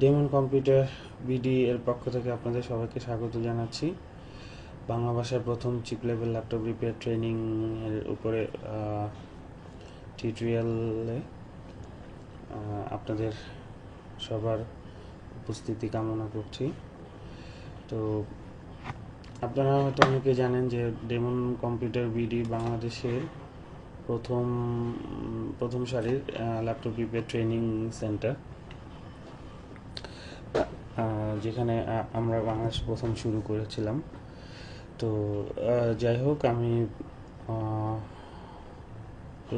Demon computer BD এর পক্ষ থেকে আপনাদের সবাইকে স্বাগত জানাচ্ছি। বাংলা ভাষার প্রথম chip level laptop repair training এর উপরে টিউটোরিয়ালে আপনাদের সবার উপস্থিতি কামনা করছি। তো আপনারা হয়তো অনেকে জানেন যে ডেমন কম্পিউটার বিডি বাংলাদেশের প্রথম সারির ল্যাপটপ রিপেয়ার ট্রেনিং সেন্টার, যেখানে আমরা বাংলাদেশ প্রথম শুরু করেছিলাম। তো যাই হোক, আমি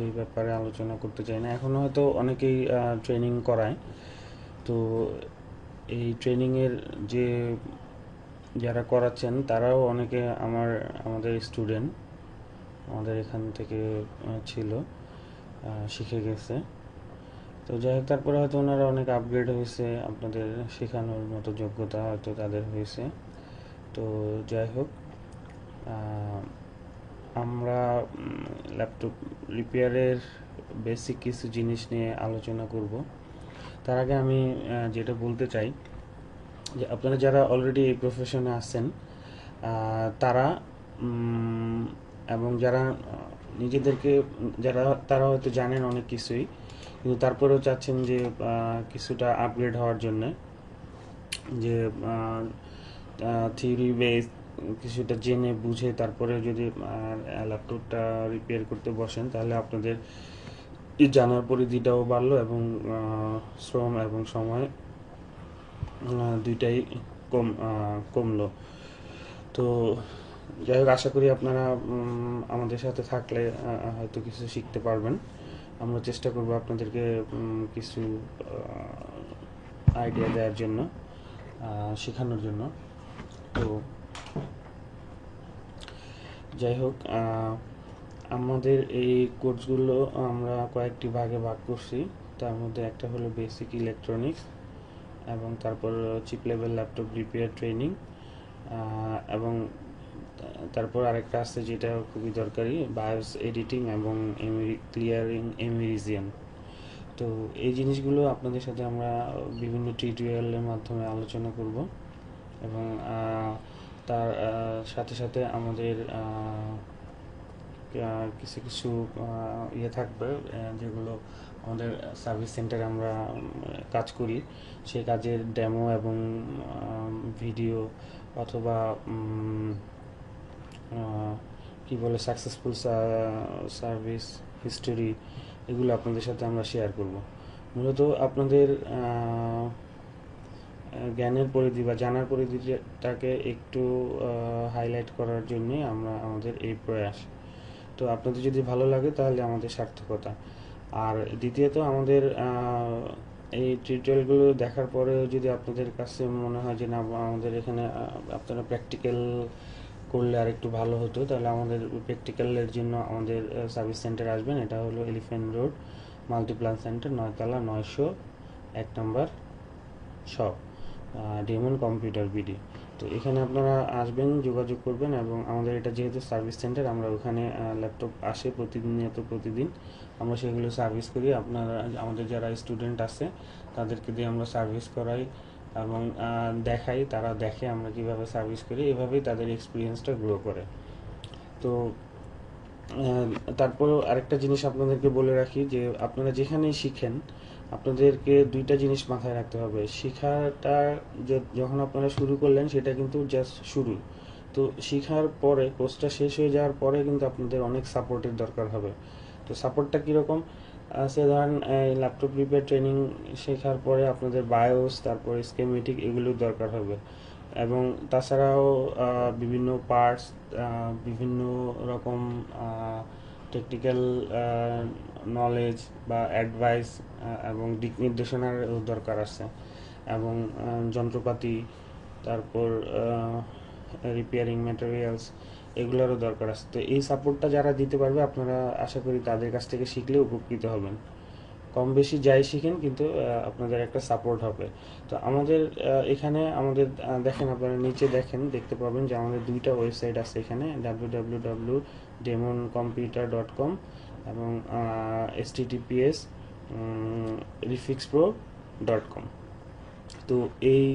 এই ব্যাপারে আলোচনা করতে চাই না। এখন হয়তো অনেকেই ট্রেনিং করায়। তো এই ট্রেনিংয়ের যারা করাচ্ছেন তারাও অনেকে আমাদের স্টুডেন্ট, আমাদের এখান থেকে ছিল, শিখে গেছে। তো যাই হোক, তারপরে হয়তো ওনারা অনেক আপগ্রেড হয়েছে, আপনাদের শেখানোর মতো যোগ্যতা হয়তো তাদের হয়েছে। তো যাই হোক, আমরা ল্যাপটপ রিপেয়ারের বেসিক কিছু জিনিস নিয়ে আলোচনা করব। তার আগে আমি যেটা বলতে চাই যে আপনারা যারা অলরেডি এই প্রফেশনে আছেন তারা এবং যারা নিজেদেরকে তারা হয়তো জানেন অনেক কিছুই, কিন্তু তারপরেও চাচ্ছেন যে কিছুটা আপগ্রেড হওয়ার জন্য, যে থিওরি বেস কিছুটা জেনে বুঝে তারপরে যদি ল্যাপটপটা রিপেয়ার করতে বসেন, তাহলে আপনাদের জানার পরিধিটাও বাড়লো এবং শ্রম এবং সময় দুইটাই কমলো। তো যাই হোক, আশা করি আপনারা আমাদের সাথে থাকলে হয়তো কিছু শিখতে পারবেন। আমরা চেষ্টা করব আপনাদেরকে কিছু আইডিয়া দেওয়ার জন্য, শেখানোর জন্য। তো যাই হোক, আমাদের এই কোর্সগুলো আমরা কয়েকটি ভাগে ভাগ করছি। তার মধ্যে একটা হলো বেসিক ইলেকট্রনিক্স, এবং তারপর chip level laptop repair training, এবং তারপর আরেকটা আছে যেটা খুবই দরকারি, বায়োস এডিটিং এবং ক্লিয়ারিং এমিরিজিয়ান। তো এই জিনিসগুলো আপনাদের সাথে আমরা বিভিন্ন টিউটোরিয়ালের মাধ্যমে আলোচনা করব, এবং তার সাথে সাথে আমাদের কিছু কিছু ইয়ে থাকবে, যেগুলো আমাদের সার্ভিস সেন্টারে আমরা কাজ করি, সেই কাজের ডেমো এবং ভিডিও অথবা কি বলে সাকসেসফুল সার্ভিস হিস্টোরি, এগুলো আপনাদের সাথে আমরা শেয়ার করব। মূলত আপনাদের জ্ঞানের পরিধি বা জানার পরিধিটাকে একটু হাইলাইট করার জন্যই আমাদের এই প্রয়াস। তো আপনাদের যদি ভালো লাগে তাহলে আমাদের সার্থকতা। আর দ্বিতীয়ত, আমাদের এই টিউটোরিয়ালগুলো দেখার পরেও যদি আপনাদের কাছে মনে হয় যে না, আমাদের এখানে আপনারা প্র্যাকটিক্যাল করলে আর একটু ভালো হতো, তাহলে আমাদের প্র্যাকটিক্যালের জন্য আমাদের সার্ভিস সেন্টার আসবেন। এটা হলো এলিফ্যান্ট রোড মাল্টিপ্লান সেন্টার, 9তলা 901 নম্বর শপ, ডেমন কম্পিউটার বিডি। তো এখানে আপনারা আসবেন, যোগাযোগ করবেন, এবং আমাদের এটা যেহেতু সার্ভিস সেন্টার, আমরা ওখানে ল্যাপটপ আসে প্রতিদিন আমরা সেগুলো সার্ভিস করি। আপনারা আমাদের যারা স্টুডেন্ট আছে তাদেরকে দিয়ে আমরা সার্ভিস করাই এবং দেখাই, তারা দেখে আমরা কিভাবে সার্ভিস করি, এভাবেই তাদের এক্সপিরিয়েন্সটা গ্রো করে। তো তারপরেও আরেকটা জিনিস আপনাদেরকে বলে রাখি, যে আপনারা যেখানেই শিখেন আপনাদেরকে দুইটা জিনিস মাথায় রাখতে হবে। শেখাটা যখন আপনারা শুরু করলেন সেটা কিন্তু জাস্ট শুরু। তো শেখার পরে, কোর্সটা শেষ হয়ে যাওয়ার পরে কিন্তু আপনাদের অনেক সাপোর্টের দরকার হবে। তো সাপোর্টটা কীরকম? সে ধরেন ল্যাপটপ রিপেয়ার ট্রেনিং শেখার পরে আপনাদের বায়োস, তারপরে স্কেমেটিক, এগুলোর দরকার হবে। এবং তাছাড়াও বিভিন্ন পার্টস, বিভিন্ন রকম টেকনিক্যাল নলেজ বা অ্যাডভাইস এবং দিক নির্দেশনার দরকার আছে, এবং যন্ত্রপাতি, তারপর রিপেয়ারিং ম্যাটেরিয়ালস, এগুলোরও দরকার আছে। তো এই সাপোর্টটা যারা দিতে পারবে, আপনারা আশা করি তাদের কাছ থেকে শিখলে উপকৃত হবেন। কম বেশি যাই শিখেন, কিন্তু আপনাদের একটা সাপোর্ট হবে। তো আমাদের এখানে দেখেন, আপনারা নিচে দেখতে পাবেন যে আমাদের দুইটা ওয়েবসাইট আছে এখানে, www.demoncomputer.com এবং https refixpro.com। তো এই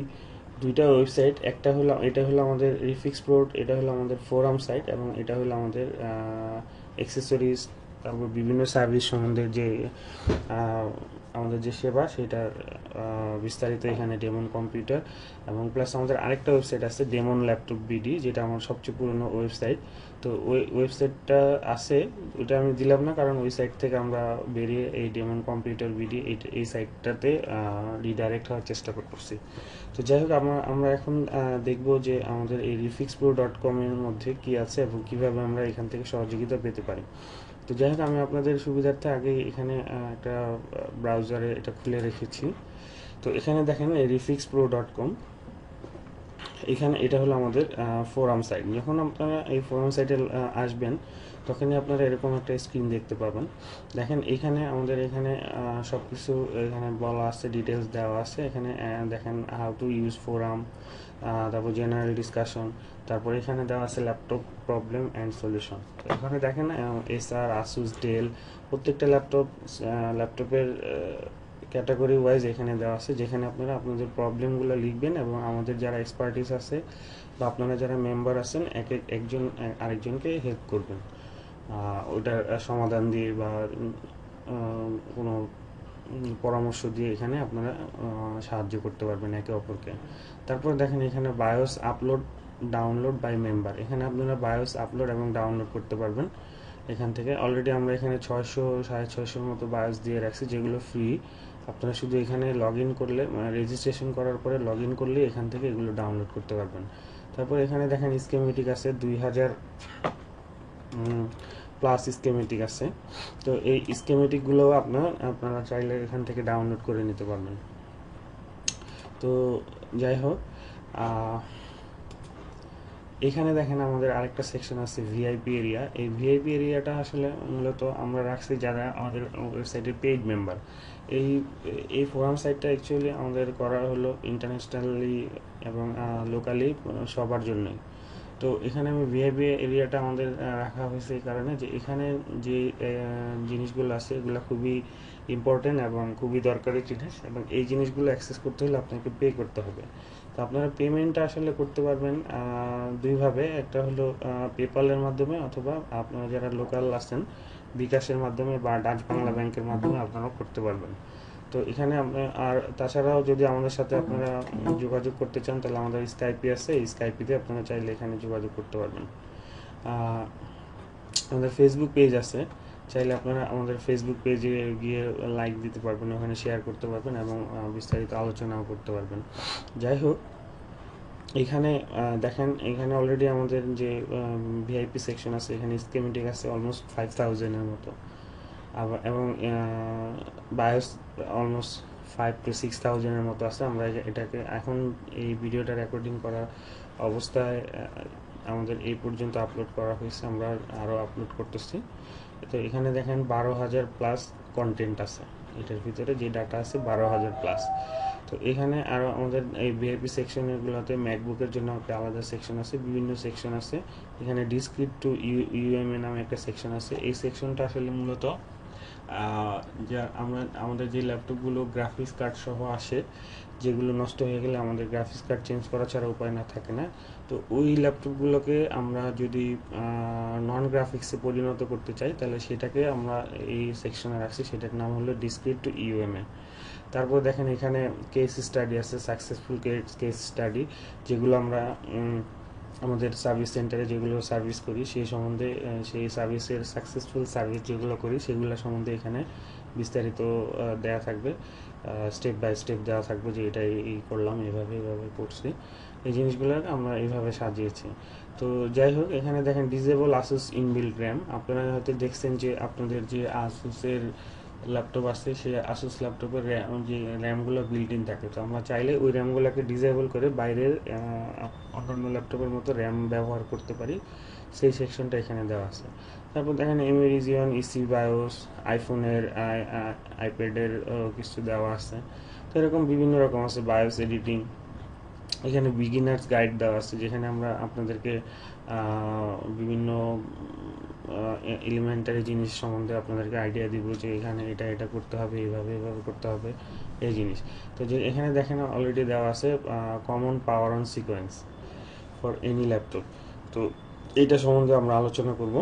দুইটা ওয়েবসাইট, এটা হলো আমাদের রিফিক্স প্রোড, এটা হলো আমাদের ফোরাম সাইট, এবং এটা হলো আমাদের অ্যাক্সেসরিজ, তারপর বিভিন্ন সার্ভিস সম্বন্ধে যে আমাদের যে সেবা সেটার বিস্তারিত এখানে ডেমন কম্পিউটার, এবং প্লাস আমাদের আরেকটা ওয়েবসাইট আছে ডেমন ল্যাপটপ বিডি, যেটা আমার সবচেয়ে পুরনো ওয়েবসাইট। তো ওই ওয়েবসাইটটা আছে, ওটা আমি দিলাম না কারণ ওই সাইট থেকে আমরা বেরিয়ে এই ডেমন কম্পিউটার বিডি এই সাইটটাতে রিডাইরেক্ট হওয়ার চেষ্টা করছি। তো যাই হোক, আমরা এখন দেখব যে আমাদের এই refixpro.com এর মধ্যে কি আছে এবং কিভাবে আমরা এখান থেকে সহযোগিতা পেতে পারি। তো যাই হোক, আমি আপনাদের সুবিধার্থে আগে এখানে একটা ব্রাউজারে এটা খুলে রেখেছি। তো এখানে দেখেন এই refixpro.com, এখানে এটা হলো আমাদের ফোরাম সাইট। যখন আপনারা এই ফোরাম সাইটে আসবেন তখনই আপনারা এরকম একটা স্ক্রিন দেখতে পাবেন। দেখেন এখানে সব কিছু এখানে বলা আছে, ডিটেলস দেওয়া আছে। এখানে দেখেন হাউ টু ইউজ ফোরাম, তারপর জেনারেল ডিসকাশন, তারপর এখানে দেওয়া আছে ল্যাপটপ প্রবলেম অ্যান্ড সলিউশন। এখানে দেখেন এসআর, আসুস, ডেল, প্রত্যেকটা ল্যাপটপের ক্যাটাগরি ওয়াইজ এখানে দেওয়া আছে, যেখানে আপনারা আপনাদের প্রবলেমগুলো লিখবেন এবং আমাদের যারা এক্সপার্টিস আছে বা আপনারা যারা মেম্বার আছেন একজন আরেকজনকে হেল্প করবেন ওটার সমাধান দিয়ে বা কোনো পরামর্শ দিয়ে এখানে আপনারা সাহায্য করতে পারবেন একে অপরকে। তারপর দেখেন এখানে BIOS upload download by member, এখানে আপনারা বায়োস আপলোড এবং ডাউনলোড করতে পারবেন এখান থেকে। অলরেডি আমরা এখানে 600-650 মতো বায়োস দিয়ে রাখছি, যেগুলো ফ্রি। আপনারা শুধু এখানে লগ ইন করলে, মানে রেজিস্ট্রেশন করার পরে লগ ইন করলে এখান থেকে এগুলো ডাউনলোড করতে পারবেন। তারপর এখানে দেখেন স্কেমেটিক আছে 2000 প্লাস স্কেমেটিক আছে। তো এই স্কেমেটিকগুলো আপনারা চাইলে এখান থেকে ডাউনলোড করে নিতে পারবেন। তো যাই হোক, এখানে দেখেন আমাদের আরেকটা সেকশন আছে ভিআইপি এরিয়া। এই ভিআইপি এরিয়াটা আসলে মূলত আমরা রাখছি যারা আমাদের ওয়েবসাইটের পেইড মেম্বার। এই ফোরাম সাইটটা অ্যাকচুয়ালি আমাদের করা হলো ইন্টারন্যাশনালি এবং লোকালি সবার জন্যই। তো এখানে আমি ভিআইপি এরিয়াটা আমাদের রাখা হয়েছে এই কারণে যে এখানে যে জিনিসগুলো আছে এগুলো খুবই ইম্পর্টেন্ট এবং খুবই দরকারি জিনিস, এবং এই জিনিসগুলো অ্যাক্সেস করতে হলে আপনাকে পে করতে হবে। তো আপনারা পেমেন্টটা আসলে করতে পারবেন দুইভাবে, একটা হলো পেপালের মাধ্যমে, অথবা আপনারা যারা লোকাল আছেন বিকাশের মাধ্যমে বা ডাচ বাংলা ব্যাংকের মাধ্যমে আপনারাও করতে পারবেন। তো এখানে আর তাছাড়াও যদি আমাদের সাথে আপনারা যোগাযোগ করতে চান তাহলে আমাদের স্কাইপি আছে, এই স্কাইপিতে আপনারা চাইলে এখানে যোগাযোগ করতে পারবেন। আমাদের ফেসবুক পেজ আছে, চাইলে আপনারা আমাদের ফেসবুক পেজে গিয়ে লাইক দিতে পারবেন, ওখানে শেয়ার করতে পারবেন এবং বিস্তারিত আলোচনাও করতে পারবেন। যাই হোক, এখানে দেখেন এখানে অলরেডি আমাদের যে ভিআইপি সেকশন আছে, এখানে স্কেমেটিক আছে অলমোস্ট 5000-এর মতো, এবং বায়োস অলমোস্ট 5,000-6,000-এর মতো আছে। আমরা এটাকে এখন এই ভিডিওটা রেকর্ডিং করা অবস্থায় আমাদের এই পর্যন্ত আপলোড করা হয়েছে, আমরা আরও আপলোড করতেছি। তো এখানে দেখেন 12,000 প্লাস কন্টেন্ট আছে, এটার ভিতরে যে ডাটা আছে 12,000 প্লাস। তো এখানে আরও আমাদের এই ভিআইপি সেকশনগুলোতে ম্যাকবুকের জন্য একটা আলাদা সেকশন আছে, বিভিন্ন সেকশন আছে। এখানে ডিসক্রিপ্ট টু ইউএমএ নামে একটা সেকশন আছে। এই সেকশনটা আসলে মূলত যা আমাদের যে ল্যাপটপগুলো গ্রাফিক্স কার্ড সহ আসে, যেগুলো নষ্ট হয়ে গেলে আমাদের গ্রাফিক্স কার্ড চেঞ্জ করা ছাড়া উপায় না থাকে না, তো ওই ল্যাপটপগুলোকে আমরা যদি নন গ্রাফিক্সে পরিণত করতে চাই তাহলে সেটাকে আমরা এই সেকশনে রাখছি, সেটার নাম হলো ডিসক্রিপ্ট টু ইউএমএ। তারপর দেখেন এখানে কেস স্টাডি আছে, সাকসেসফুল কেস স্টাডি, যেগুলো আমরা আমাদের সার্ভিস সেন্টারে যেগুলো সার্ভিস করি সেই সম্বন্ধে, সেই সার্ভিসের সাকসেসফুল সার্ভিস যেগুলো করি সেগুলো সম্বন্ধে এখানে বিস্তারিত দেওয়া থাকবে, স্টেপ বাই স্টেপ দেওয়া থাকবে যে এটা এই করলাম, এভাবে করছি, এই জিনিসগুলো আমরা এইভাবে সাজিয়েছি। তো যাই হোক, এখানে দেখেন ডিসেবল আসুস ইনবিল্ট র্যাম। আপনারা হয়তো দেখছেন যে আপনাদের যে আসুসের ল্যাপটপ আছে সে আসুস ল্যাপটপের যে র্যামগুলো বিল্ট ইন থাকে, তো আমরা চাইলে ওই র্যামগুলোকে ডিসেবল করে বাইরের অন্যান্য ল্যাপটপের মতো র্যাম ব্যবহার করতে পারি, সেই সেকশনটা এখানে দেওয়া আছে। তারপর দেখেন এমেরিজিয়ন, ইসি বায়োস, আইফোনের, আইপ্যাডের কিছু দেওয়া আছে। তো এরকম বিভিন্ন রকম আছে, বায়োস এডিটিং। এখানে বিগিনার্স গাইড দেওয়া আছে, যেখানে আমরা আপনাদেরকে বিভিন্ন এলিমেন্টারি জিনিস সম্বন্ধে আপনাদেরকে আইডিয়া দিব যে এখানে এটা করতে হবে, এইভাবে করতে হবে, এই জিনিস। তো যে এখানে দেখেন অলরেডি দেওয়া আছে common power on sequence for any laptop. তো এইটা সম্বন্ধে আমরা আলোচনা করব।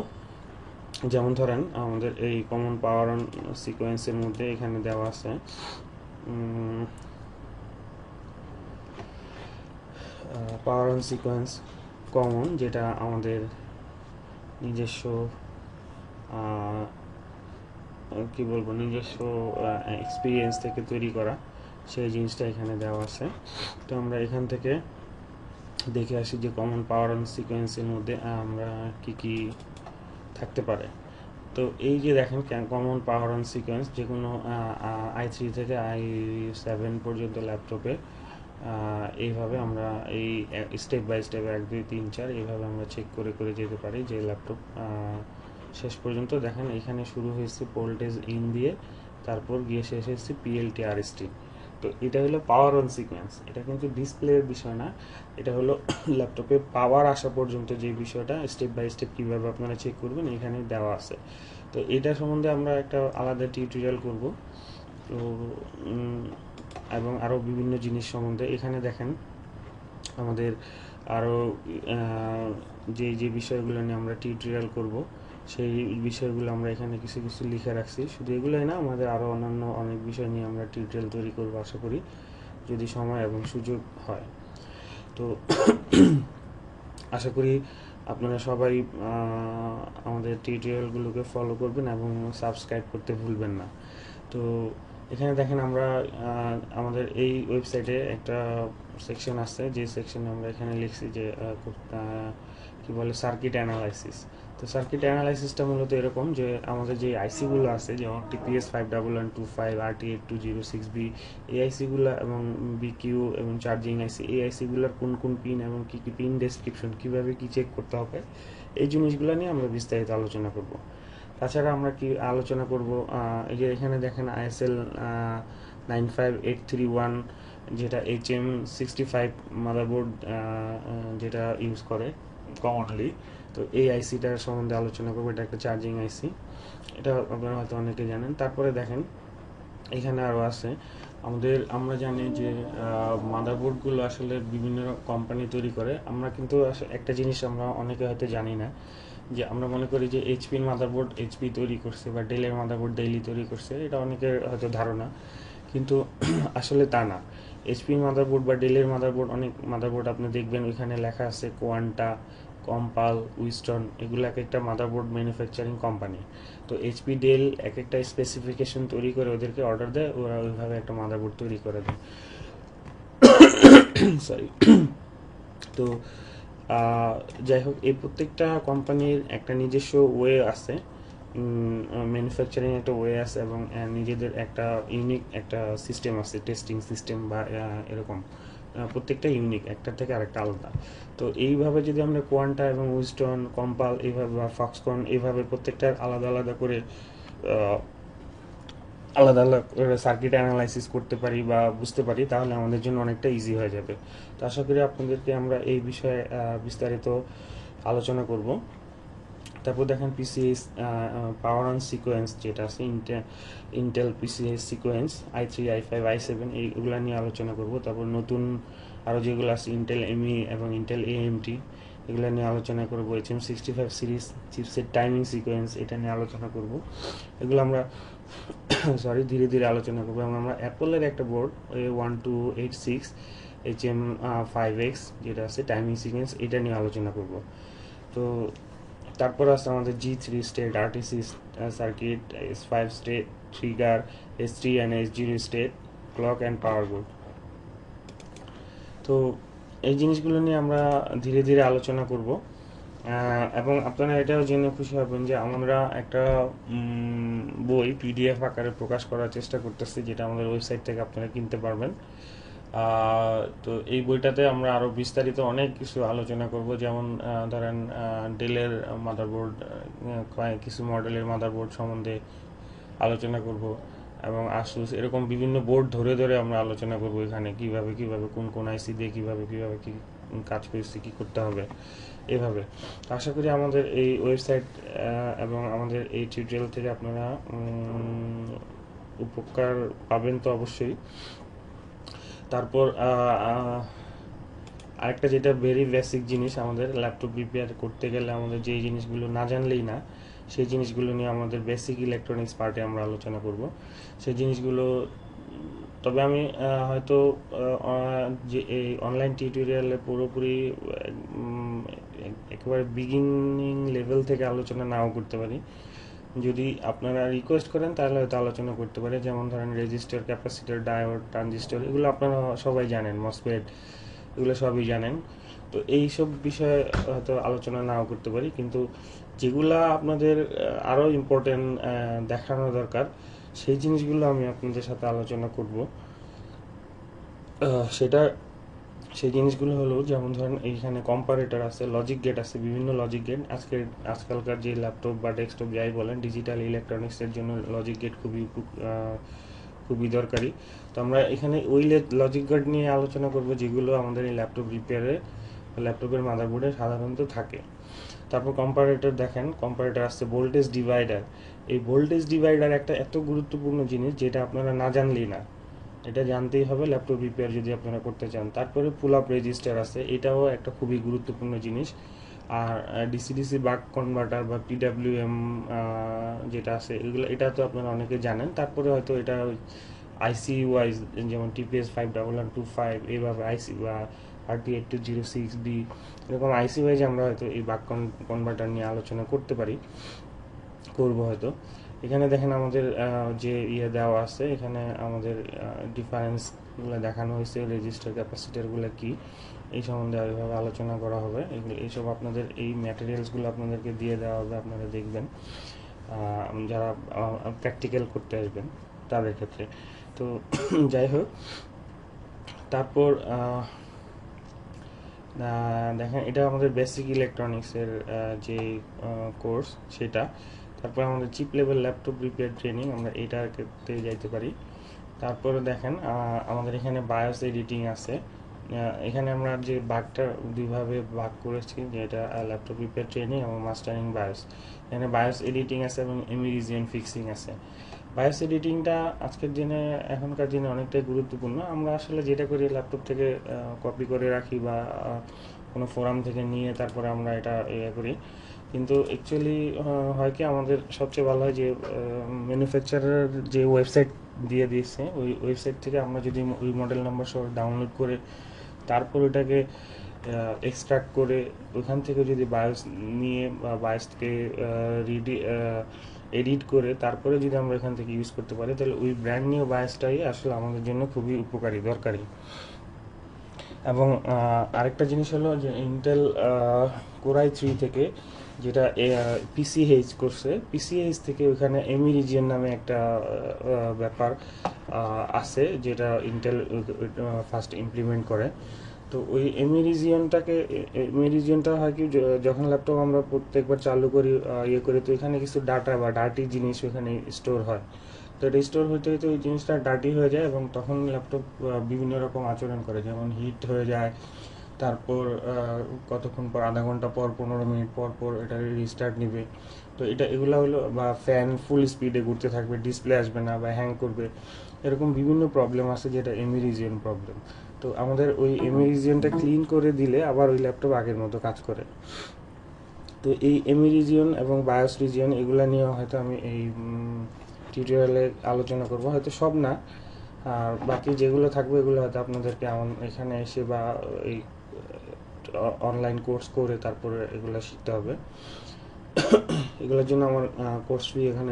যেমন ধরেন আমাদের এই কমন পাওয়ার অন সিকোয়েন্সের মধ্যে এখানে দেওয়া আছে পাওয়ার অন সিকোয়েন্স কমন, যেটা আমাদের নিজস্ব কি বলবো নিজস্ব এক্সপিরিয়েন্স থেকে তৈরি করা, সেই জিনিসটা এখানে দেওয়া আছে। তো আমরা এখান থেকে দেখে আসি যে কমন পাওয়ার অন সিকোয়েন্সের মধ্যে আমরা কি কি থাকতে পারে। তো এই যে দেখেন কমন পাওয়ার অন সিকোয়েন্স, যে কোনো i3 থেকে i7 পর্যন্ত ল্যাপটপে এইভাবে আমরা এই স্টেপ বাই স্টেপ 1 2 3 4 এইভাবে আমরা চেক করে করে যেতে পারি যে ল্যাপটপ শেষ পর্যন্ত। দেখেন এখানে শুরু হয়েছে ভোল্টেজ ইন দিয়ে, তারপর গিয়ে শেষ হয়েছে পিএলটি আরএসটি। তো এটা হলো পাওয়ার অন সিকোয়েন্স। এটা কিন্তু ডিসপ্লের বিষয় না, এটা হলো ল্যাপটপে পাওয়ার আসা পর্যন্ত যে বিষয়টা স্টেপ বাই স্টেপ কীভাবে আপনারা চেক করবেন এখানে দেওয়া আছে। তো এটা সম্বন্ধে আমরা একটা আলাদা টিউটোরিয়াল করব। তো এবং আরও বিভিন্ন জিনিস সম্বন্ধে এখানে দেখেন আমাদের আরও যে যে বিষয়গুলো নিয়ে আমরা টিউটোরিয়াল করব সেই বিষয়গুলো আমরা এখানে কিছু কিছু লিখে রাখছি। শুধু এগুলোই না, আমাদের আরও অন্যান্য অনেক বিষয় নিয়ে আমরা টিউটোরিয়াল তৈরি করব আশা করি, যদি সময় এবং সুযোগ হয়। তো আশা করি আপনারা সবাই আমাদের টিউটোরিয়ালগুলোকে ফলো করবেন এবং সাবস্ক্রাইব করতে ভুলবেন না। তো এখানে দেখেন আমরা আমাদের এই ওয়েবসাইটে একটা সেকশন আছে, যে সেকশনে আমরা এখানে লিখছি যে কি বলে সার্কিট অ্যানালাইসিস। তো সার্কিট অ্যানালাইসিসটা মূলত এরকম যে আমাদের যে আইসিগুলো আছে, যেমন টিপিএস 51125 RT8206B, এই আইসিগুলো এবং বিকিউ এবং চার্জিং আইসি, এই আইসিগুলোর কোন কোন পিন এবং কী কী পিন ডেসক্রিপশন, কীভাবে কী চেক করতে হবে, এই জিনিসগুলো নিয়ে আমরা বিস্তারিত আলোচনা করব। তাছাড়া আমরা কি আলোচনা করব, এই যে এখানে দেখেন ISL 95831, যেটা HM65 মাদারবোর্ড যেটা ইউজ করে কমনলি। তো এই আইসিটার সম্বন্ধে আলোচনা করবো। এটা একটা চার্জিং আইসি, এটা আপনারা হয়তো অনেকে জানেন। তারপরে দেখেন এখানে আরও আছে আমাদের, আমরা জানি যে মাদারবোর্ডগুলো আসলে বিভিন্ন কোম্পানি তৈরি করে। আমরা কিন্তু একটা জিনিস আমরা অনেকে হয়তো জানি না, যে আমরা মনে করি যে এইচপির মাদারবোর্ড এইচপি তৈরি করছে বা ডেলের মাদারবোর্ড ডেইলি তৈরি করছে, এটা অনেকের হয়তো ধারণা, কিন্তু আসলে তা না। এইচপির মাদারবোর্ড বা ডেলের মাদারবোর্ড, অনেক মাদারবোর্ড আপনি দেখবেন ওইখানে লেখা আছে কোয়ান্টা, কম্পাল, উইস্টন, এগুলো এক একটা মাদারবোর্ড ম্যানুফ্যাকচারিং কোম্পানি। তো এইচপি ডেল এক একটা স্পেসিফিকেশন তৈরি করে ওদেরকে অর্ডার দেয়, ওরা ওইভাবে একটা মাদারবোর্ড তৈরি করে দেয়। সরি। তো যাই হোক, এই প্রত্যেকটা কোম্পানির একটা নিজস্ব ওয়ে আছে, ম্যানুফ্যাকচারিং একটা ওয়ে আছে, এবং নিজেদের একটা ইউনিক একটা সিস্টেম আছে, টেস্টিং সিস্টেম বা এরকম প্রত্যেকটা ইউনিক, একটা থেকে আরেকটা আলাদা। তো এইভাবে যদি আমরা কোয়ান্টা এবং উইস্টন, কম্পাল এইভাবে বা ফক্সকন এইভাবে প্রত্যেকটার আলাদা আলাদা করে আলাদা আলাদা করে সার্কিট অ্যানালাইসিস করতে পারি বা বুঝতে পারি, তাহলে আমাদের জন্য অনেকটা ইজি হয়ে যাবে। তো আশা করি আপনাদেরকে আমরা এই বিষয়ে বিস্তারিত আলোচনা করব। তারপর দেখেন পিসিএস পাওয়ার অন সিকোয়েন্স, যেটা আছে Intel PCS sequence i3 i5 i7, এইগুলো নিয়ে আলোচনা করব। তারপর নতুন আরও যেগুলো আছে ইন্টেল এমই এবং ইন্টেল এএমটি, এগুলো নিয়ে আলোচনা করব। HM65 সিরিজ চিপসের টাইমিং সিকোয়েন্স, এটা নিয়ে আলোচনা করব। এগুলো আমরা ধীরে ধীরে আলোচনা করবো। এবং আমরা অ্যাপলের একটা বোর্ড A1286 HM5X, যেটা আছে টাইমিং সিকোয়েন্স, এটা নিয়ে আলোচনা করব। তো তারপর আছে আমাদের G3 state RTC circuit, S5 state trigger, S3 and S0 state clock and power board. তো এই জিনিসগুলো নিয়ে আমরা ধীরে ধীরে আলোচনা করব। এবং আপনারা এটাও জেনে খুশি হবেন যে আমরা একটা বই পিডিএফ আকারে প্রকাশ করার চেষ্টা করতেছি, যেটা আমাদের ওয়েবসাইট থেকে আপনারা কিনতে পারবেন। তো এই বইটাতে আমরা আরও বিস্তারিত অনেক কিছু আলোচনা করব, যেমন ধরেন ডেলের মাদারবোর্ড, কিছু মডেলের মাদারবোর্ড সম্বন্ধে আলোচনা করব, এবং আসুস, এরকম বিভিন্ন বোর্ড ধরে ধরে আমরা আলোচনা করব এখানে কিভাবে কিভাবে কোন কোন আইসি দিয়ে কিভাবে কিভাবে কি কাজ করছে, কী করতে হবে এভাবে। আশা করি আমাদের এই ওয়েবসাইট এবং আমাদের এই টিউটোরিয়াল থেকে আপনারা উপকার পাবেন তো অবশ্যই। তারপর আরেকটা যেটা ভেরি বেসিক জিনিস, আমাদের ল্যাপটপ রিপেয়ার করতে গেলে আমাদের যেই জিনিসগুলো না জানলেই না, সেই জিনিসগুলো নিয়ে আমাদের বেসিক ইলেকট্রনিক্স পার্টে আমরা আলোচনা করব। সেই জিনিসগুলো তবে আমি হয়তো যে এই অনলাইন টিউটোরিয়ালে পুরোপুরি একেবারে বিগিনিং লেভেল থেকে আলোচনা নাও করতে পারি। যদি আপনারা রিকোয়েস্ট করেন তাহলে হয়তো আলোচনা করতে পারে, যেমন ধরেন রেজিস্টার, ক্যাপাসিটর, ডায়োড, ট্রানজিস্টর, এগুলো আপনারা সবাই জানেন, মসফেট, এগুলো সবই জানেন। তো এইসব বিষয়ে হয়তো আলোচনা নাও করতে পারি, কিন্তু যেগুলা আপনাদের আরও ইম্পর্টেন্ট দেখানো দরকার, সেই জিনিসগুলো আমি আপনাদের সাথে আলোচনা করব। সেটা সেই জিনিসগুলো হলো, যেমন ধরেন এইখানে কম্পারেটর আছে, লজিক গেট আছে, বিভিন্ন লজিক গেট। আজকালকার যে ল্যাপটপ বা ডেস্কটপ যাই বলেন, ডিজিটাল ইলেকট্রনিক্সের জন্য লজিক গেট খুবই দরকারি। তো আমরা এখানে ওই লজিক গেট নিয়ে আলোচনা করব যেগুলো আমাদের এই ল্যাপটপ রিপেয়ারে, ল্যাপটপের মাদারবোর্ডে সাধারণত থাকে। তারপর কম্পারেটর দেখেন, কম্পারেটর আসছে ভোল্টেজ ডিভাইডার। এই ভোল্টেজ ডিভাইডার একটা এত গুরুত্বপূর্ণ জিনিস যেটা আপনারা না জানলেই না, এটা জানতেই হবে ল্যাপটপ রিপেয়ার যদি আপনারা করতে চান। তারপরে পুল আপ রেজিস্টার আছে, এটাও একটা খুবই গুরুত্বপূর্ণ জিনিস। আর ডিসি বাক কনভার্টার বা পিডাব্লিউএম যেটা আছে, এটা তো আপনারা অনেকে জানেন। তারপরে হয়তো এটা আইসি ওয়াইজ, যেমন টিপিএস 51125, এইভাবে আইসি বা RT8206B, এরকম আইসি ওয়াইজ আমরা হয়তো এই বাক কনভার্টার নিয়ে আলোচনা করব হয়তো। এখানে দেখেন আমাদের যে দেওয়া আছে, এখানে আমাদের ডিফারেন্সগুলো দেখানো হয়েছে, রেজিস্টার, ক্যাপাসিটারগুলো কি, এই সম্বন্ধে ওইভাবে আলোচনা করা হবে। এইসব আপনাদের এই ম্যাটেরিয়ালসগুলো আপনাদেরকে দিয়ে দেওয়া হবে, আপনারা দেখবেন যারা প্র্যাকটিক্যাল করতে আসবেন তাদের ক্ষেত্রে। তো যাই হোক, তারপর দেখেন এটা আমাদের বেসিক ইলেকট্রনিক্সের যে কোর্স সেটা। তারপর আমাদের chip level laptop repair training, আমরা এইটার ক্ষেত্রে যাইতে পারি। তারপরে দেখেন আমাদের এখানে বায়োস এডিটিং আছে। এখানে আমরা যে দুইভাবে ভাগ করেছি, যে এটা ল্যাপটপ রিপেয়ার ট্রেনিং এবং মাস্টারিং বায়োস। এখানে বায়োস এডিটিং আছে এবং এমিরিজিয়ান ফিক্সিং আছে। বায়োস এডিটিংটা এখনকার দিনে অনেকটাই গুরুত্বপূর্ণ। আমরা আসলে যেটা করি, ল্যাপটপ থেকে কপি করে রাখি বা কোনো ফোরাম থেকে নিয়ে তারপরে আমরা এটা করি, কিন্তু অ্যাকচুয়ালি হয় কি, আমাদের সবচেয়ে ভালো হয় যে ম্যানুফ্যাকচারার যে ওয়েবসাইট দিয়ে দিয়েছে, ওই ওয়েবসাইট থেকে আমরা যদি ওই মডেল নাম্বার সহ ডাউনলোড করে তারপর ওটাকে এক্সট্রাক্ট করে ওইখান থেকে যদি বায়োস নিয়ে বা বায়োসকে এডিট করে তারপরে যদি আমরা এখান থেকে ইউজ করতে পারি, তাহলে ওই ব্র্যান্ড নিউ বায়োসটাই আসলে আমাদের জন্য খুবই দরকারি। এবং আরেকটা জিনিস হলো যে ইন্টেল Core i3 থেকে যেটা পিসিএইচ করছে, পিসিএইচ থেকে ওইখানে এমিরিজিয়ান নামে একটা ব্যাপার আছে, যেটা ইন্টেল ফার্স্ট ইমপ্লিমেন্ট করে। তো ওই এমিরিজিয়ানটা হয় কি, যখন ল্যাপটপ আমরা প্রত্যেকবার চালু করি করি, তো এখানে কিছু ডাটা বা ডার্টি জিনিস ওখানে স্টোর হয়। তো এটা স্টোর হতে হতে ওই জিনিসটা ডার্টি হয়ে যায় এবং তখন ল্যাপটপ বিভিন্ন রকম আচরণ করে, যেমন হিট হয়ে যায়, তারপর কতক্ষণ পর, আধা ঘন্টা পর, 15 মিনিট পর এটা রিস্টার্ট নেবে। তো এগুলো হলো, বা ফ্যান ফুল স্পিডে ঘুরতে থাকবে, ডিসপ্লে আসবে না বা হ্যাং করবে, এরকম বিভিন্ন প্রবলেম আছে, যেটা এমিরিজিয়ান প্রবলেম। তো আমাদের ওই এমিরিজিয়ানটা ক্লিন করে দিলে আবার ওই ল্যাপটপ আগের মতো কাজ করে। তো এই এমিরিজিয়ান এবং বায়োস রিজিয়ন, এগুলো নিয়ে হয়তো আমি এই টিউটোরিয়ালে আলোচনা করব, হয়তো সব না, আর বাকি যেগুলো থাকবে এগুলো হয়তো আপনাদেরকে এখানে এসে বা এই অনলাইন কোর্স করে তারপরে এগুলো শিখতে হবে। এগুলোর জন্য আমার কোর্স ফি এখানে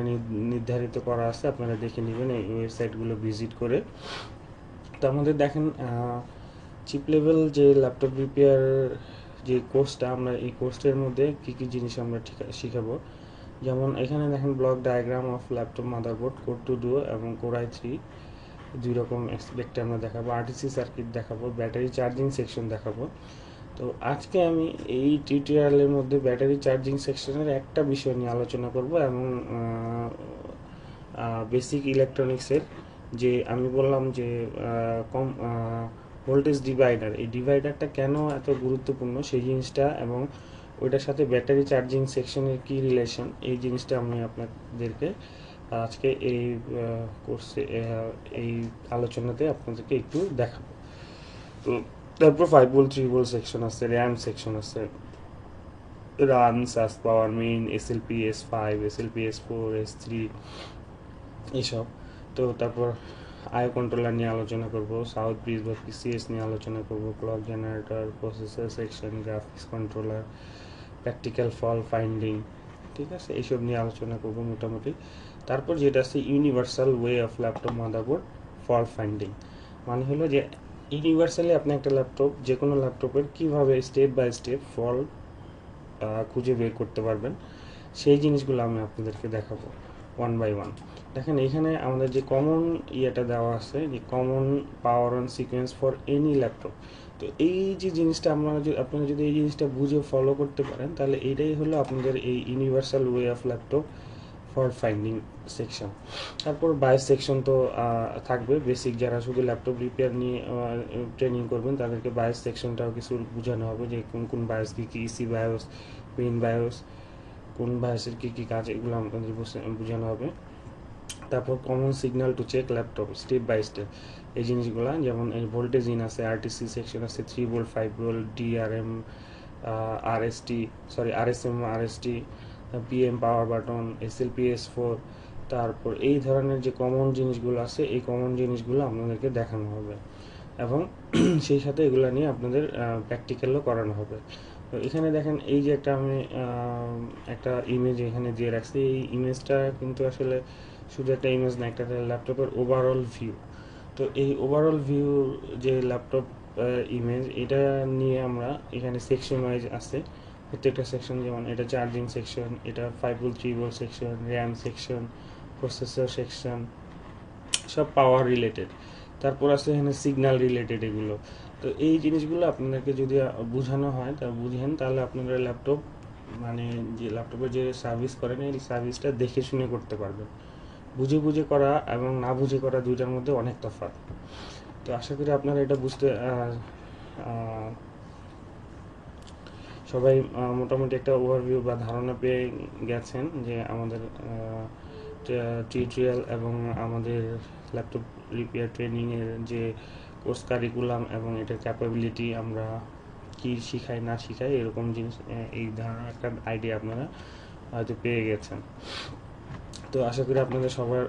নির্ধারিত করা আছে, আপনারা দেখে নেবেন এই ওয়েবসাইটগুলো ভিজিট করে। তো আমাদের দেখেন চিপ লেভেল যে ল্যাপটপ রিপেয়ার যে কোর্সটা, আমরা এই কোর্সের মধ্যে কী কী জিনিস আমরা শিখাবো, যেমন এখানে দেখেন block diagram of laptop motherboard, core two duo এবং Core i3 দুই রকম এক্সপেক্টে আমরা দেখাবো, আরটিসি সার্কিট দেখাবো, ব্যাটারি চার্জিং সেকশন দেখাবো। তো আজকে আমি এই টিউটোরিয়ালের মধ্যে ব্যাটারি চার্জিং সেকশনের একটা বিষয় নিয়ে আলোচনা করব, এবং বেসিক ইলেকট্রনিক্সের যে আমি বললাম যে কম ভোল্টেজ ডিভাইডার, এই ডিভাইডারটা কেন এত গুরুত্বপূর্ণ সেই জিনিসটা, এবং ওইটার সাথে ব্যাটারি চার্জিং সেকশনের কি রিলেশন, এই জিনিসটা আমি আপনাদেরকে আজকে এই কোর্সে এই আলোচনাতে আপনাদেরকে একটু দেখাবো। তো তারপর 5 volt 3 volt সেকশন আছে, র্যাম সেকশন আছে, run, SUS power, main, SLP S5, SLP S4, S3 এইসব। তো তারপর আইও কন্ট্রোলার নিয়ে আলোচনা করব, সাউথ ব্রিজ বা পিসিএস নিয়ে আলোচনা করব, clock generator, processor section, graphics controller, practical fault finding, ঠিক আছে, এইসব নিয়ে আলোচনা করব মোটামুটি। তারপর যেটা আছে universal way of laptop motherboard fault finding, মানে হলো যে ইউনিভার্সালি আপনি একটা ল্যাপটপ, যে কোনো ল্যাপটপের কীভাবে স্টেপ বাই স্টেপ ফল খুঁজে বের করতে পারবেন, সেই জিনিসগুলো আমি আপনাদেরকে দেখাবো ওয়ান বাই ওয়ান। দেখেন এখানে আমাদের যে কমন ইয়েটা দেওয়া আছে, যে common power on sequence for any laptop. তো এই যে জিনিসটা আপনারা যদি এই জিনিসটা বুঝে ফলো করতে পারেন, তাহলে এইটাই হলো আপনাদের এই universal way of laptop for finding section. তারপর বায়োস সেকশন তো থাকবে, বেসিক যারা শুধু ল্যাপটপ রিপেয়ার নিয়ে ট্রেনিং করবেন তাদেরকে বায়োস সেকশনটাও কিছু বোঝানো হবে, যে কোন কোন বায়োস কী কী, ইসি বায়োস, মেইন বায়োস, কোন বায়োসের কী কী কাজ, এগুলো আপনাদের বোঝানো হবে। তারপর common signal to check laptop step by step, এই জিনিসগুলো যেমন এই ভোল্টেজ ইন আছে, আরটিসি সেকশন আছে, 3 volt 5 volt, DRM, RSM RST, PM power button, SLP S4। তারপর এই ধরনের যে কমন জিনিসগুলো আছে, এই কমন জিনিসগুলো আপনাদেরকে দেখানো হবে এবং সেই সাথে এগুলো নিয়ে আপনাদের প্র্যাকটিক্যালও করানো হবে। তো এখানে দেখেন এই যে আমি একটা ইমেজ এখানে দিয়ে রাখছি, এই ইমেজটা কিন্তু আসলে শুধু একটা ইমেজ না, একটা ল্যাপটপের ওভারঅল ভিউ। তো এই ওভারঅল ভিউ যে ল্যাপটপ ইমেজ, এটা নিয়ে আমরা এখানে সেকশন ওয়াইজ আছে, প্রত্যেকটা সেকশন, যেমন এটা চার্জিং সেকশন, এটা 5 volt 3 volt section, RAM section, processor section, সব পাওয়ার রিলেটেড। তারপর আছে এখানে সিগন্যাল রিলেটেড এগুলো। তো এই জিনিসগুলো আপনাদেরকে যদি বোঝানো হয়, তা বুঝেন, তাহলে আপনারা ল্যাপটপ, মানে যে ল্যাপটপে যে সার্ভিস করেন, এই সার্ভিসটা দেখে শুনে করতে পারবেন। বুঝে বুঝে করা এবং না বুঝে করা দুইটার মধ্যে অনেক তফাৎ। তো আশা করি আপনারা এটা বুঝতে সবাই মোটামুটি একটা ওভারভিউ বা ধারণা পেয়ে গেছেন যে আমাদের টিউটোরিয়াল এবং আমাদের ল্যাপটপ রিপেয়ার ট্রেনিংয়ের যে কোর্স কারিকুলাম এবং এটার ক্যাপাবিলিটি, আমরা কি শিখাই না শিখাই, এরকম জিনিস, এই ধরনের একটা আইডিয়া আপনারা হয়তো পেয়ে গেছেন। তো আশা করি আপনাদের সবার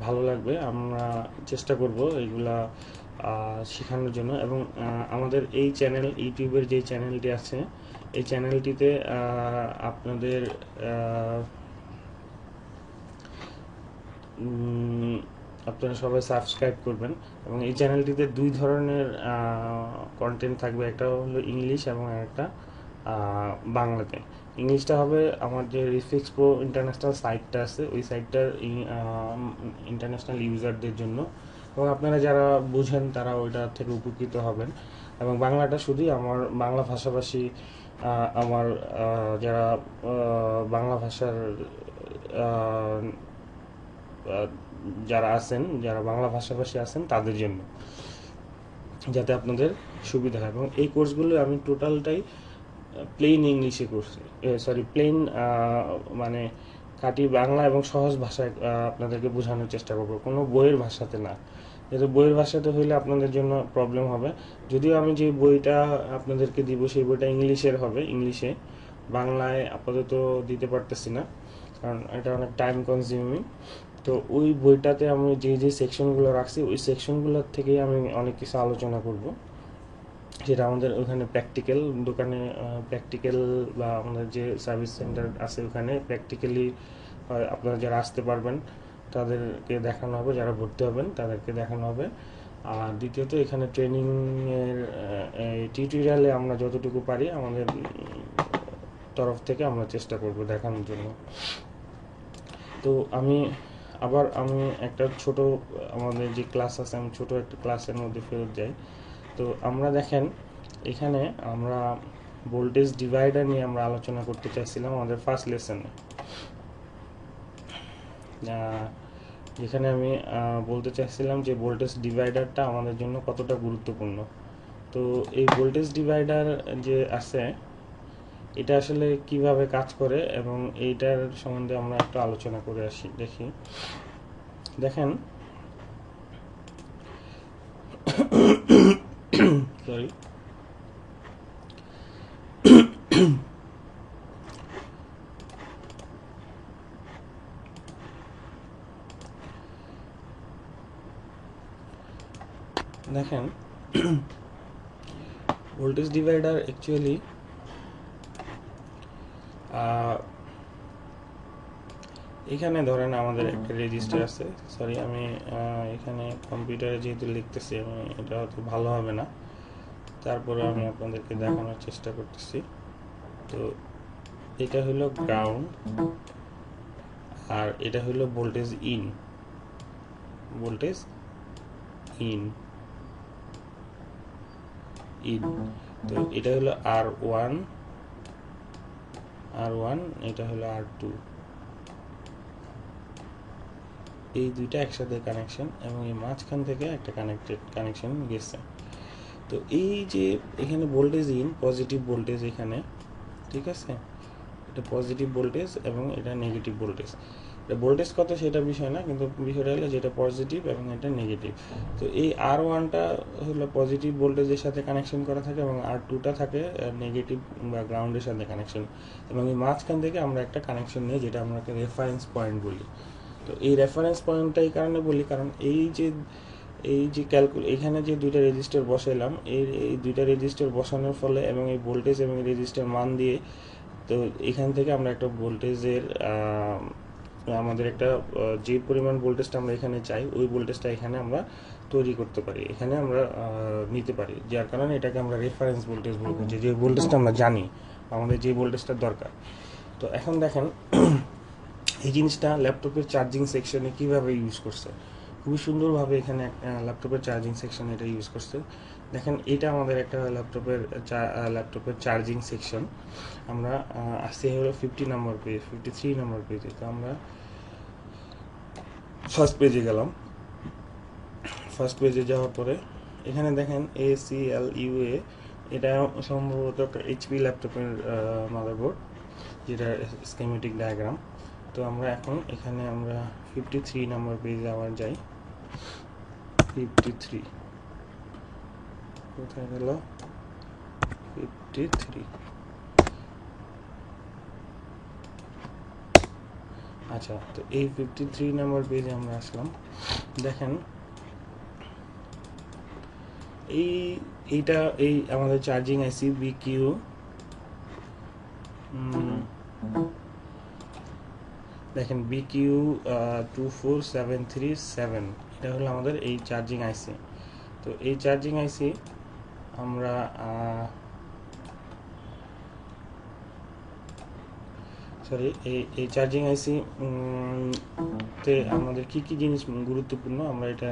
ভালো লাগবে। আমরা চেষ্টা করব এইগুলা শেখানোর জন্য, এবং আমাদের এই চ্যানেল, ইউটিউবের যে চ্যানেলটি আছে, এই চ্যানেলটিতে আপনাদের আপনারা সবাই সাবস্ক্রাইব করবেন। এবং এই চ্যানেলটিতে দুই ধরনের কন্টেন্ট থাকবে, একটা হলো ইংলিশ এবং একটা বাংলাতে। ইংলিশটা হবে আমার যে রিফিক্স প্রো ইন্টারন্যাশনাল সাইটটা আছে, ওই সাইটটার ইন্টারন্যাশনাল ইউজারদের জন্য, এবং আপনারা যারা বুঝেন তারা ওইটা থেকে উপকৃত হবেন। এবং বাংলাটা শুধুই আমার বাংলা ভাষাভাষী, আমার যারা বাংলা ভাষার যারা আছেন, যারা বাংলা ভাষাভাষী আছেন তাদের জন্য, যাতে আপনাদের সুবিধা হয়। এবং এই কোর্সগুলো আমি টোটালটাই প্লেন ইংলিশে করছি, প্লেন মানে খাঁটি বাংলা এবং সহজ ভাষায় আপনাদেরকে বোঝানোর চেষ্টা করবো, কোনো বইয়ের ভাষাতে না। যেহেতু বইয়ের ভাষাতে হইলে আপনাদের জন্য প্রবলেম হবে। যদিও আমি যে বইটা আপনাদেরকে দিব সেই বইটা ইংলিশের হবে, ইংলিশে, বাংলায় আপাতত দিতে পারতেছি না, কারণ এটা অনেক টাইম কনজিউমিং। তো ওই বইটাতে আমি যে যে সেকশনগুলো রাখছি, ওই সেকশনগুলোর থেকেই আমি অনেক কিছু আলোচনা করব, যেটা আমাদের ওখানে প্র্যাকটিক্যাল দোকানে, প্র্যাকটিক্যাল বা আমাদের যে সার্ভিস সেন্টার আছে ওখানে প্র্যাকটিক্যালি আপনারা যারা আসতে পারবেন তাদেরকে দেখানো হবে, যারা ভর্তি হবেন তাদেরকে দেখানো হবে। আর দ্বিতীয়ত এখানে ট্রেনিংয়ের টিউটোরিয়ালে আমরা যতটুকু পারি আমাদের তরফ থেকে আমরা চেষ্টা করব দেখানোর জন্য। তো আমি একটা ছোট, আমাদের যে ক্লাস আছে, আমি ছোট একটা ক্লাসের মধ্যে ফেরত যাই। তো আমরা দেখেন এখানে আমরা ভোল্টেজ ডিভাইডার নিয়ে আমরা আলোচনা করতে চাইছিলাম আমাদের ফার্স্ট লেসনে, যেখানে আমি বলতে চাইছিলাম যে ভোল্টেজ ডিভাইডারটা আমাদের জন্য কতটা গুরুত্বপূর্ণ। তো এই ভোল্টেজ ডিভাইডার যে আছে, এটা আসলে কিভাবে কাজ করে এবং এইটার সম্বন্ধে আমরা একটু আলোচনা করে আসি। দেখেন সরি দেখেন ভোল্টেজ ডিভাইডার অ্যাকচুয়ালি এখানে ধরেন আমাদের একটা রেজিস্টার আছে, সরি আমি এখানে কম্পিউটারে যেহেতু লিখতেছি আমি এটা হয়তো ভালো হবে না, তারপরে আমি আপনাদেরকে দেখানোর চেষ্টা করতেছি। তো এটা হলো গ্রাউন্ড আর এটা হলো voltage in, voltage in in তো এটা হলো R1, এটা হলো R2, এই দুইটা একসাথে কানেকশন এবং এই মাঝখান থেকে একটা কানেকশন গেছে। তো এই যে এখানে ভোল্টেজ ইন পজিটিভ ভোল্টেজ এখানে, ঠিক আছে, এটা পজিটিভ ভোল্টেজ এবং এটা নেগেটিভ ভোল্টেজ। এটা ভোল্টেজ কত সেটা বিষয় না, কিন্তু বিষয়টা হলো যেটা পজিটিভ এবং এটা নেগেটিভ। তো এই R1টা হলো পজিটিভ ভোল্টেজের সাথে কানেকশন করা থাকে এবং R2টা থাকে নেগেটিভ বা গ্রাউন্ডের সাথে কানেকশন, এবং এই মাঝখান থেকে আমরা একটা কানেকশন নিই যেটা আমরা রেফারেন্স পয়েন্ট বলি। তো এই রেফারেন্স পয়েন্টটা এই কারণে বলি কারণ এই যে এখানে যে দুইটা রেজিস্টার বসাইলাম, এই দুইটা রেজিস্টার বসানোর ফলে এবং এই ভোল্টেজ এবং রেজিস্টার মান দিয়ে, তো এখান থেকে আমরা একটা ভোল্টেজের আমাদের একটা যে পরিমাণ ভোল্টেজটা আমরা এখানে চাই ওই ভোল্টেজটা এখানে আমরা তৈরি করতে পারি, এখানে আমরা নিতে পারি, যার কারণে এটাকে আমরা রেফারেন্স ভোল্টেজ বলবো, যে ভোল্টেজটা আমরা জানি আমাদের যে ভোল্টেজটা দরকার। তো এখন দেখেন এই জিনিসটা ল্যাপটপের চার্জিং সেকশনে কিভাবে ইউজ করছে, খুবই সুন্দরভাবে এখানে ল্যাপটপের চার্জিং সেকশন এটা ইউজ করছে। দেখেন এটা আমাদের একটা ল্যাপটপের চার্জিং সেকশন। আমরা আসছি হলো 53 নম্বর পেজে। তো আমরা ফার্স্ট পেজে গেলাম। ফার্স্ট পেজে যাওয়ার পরে এখানে দেখেন ACLUA, এটা সম্ভবত HP ল্যাপটপের মাদারবোর্ড, যেটা স্কিমেটিক ডায়াগ্রাম। তো আমরা এখন এখানে আমরা 53 নম্বর পেজে আবার যাই। 53 কোথায় গেল? 53 আচ্ছা, তো এই 53 নম্বর পেজে আমরা আসলাম। দেখেন এইটা এই আমাদের চার্জিং আইসি BQ দেখেন BQ 24737, এটা হলো আমাদের এই চার্জিং আইসি। তো এই চার্জিং আইসি আমরা এই চার্জিং আইসি তে আমাদের কি কি জিনিস গুরুত্বপূর্ণ আমরা এটা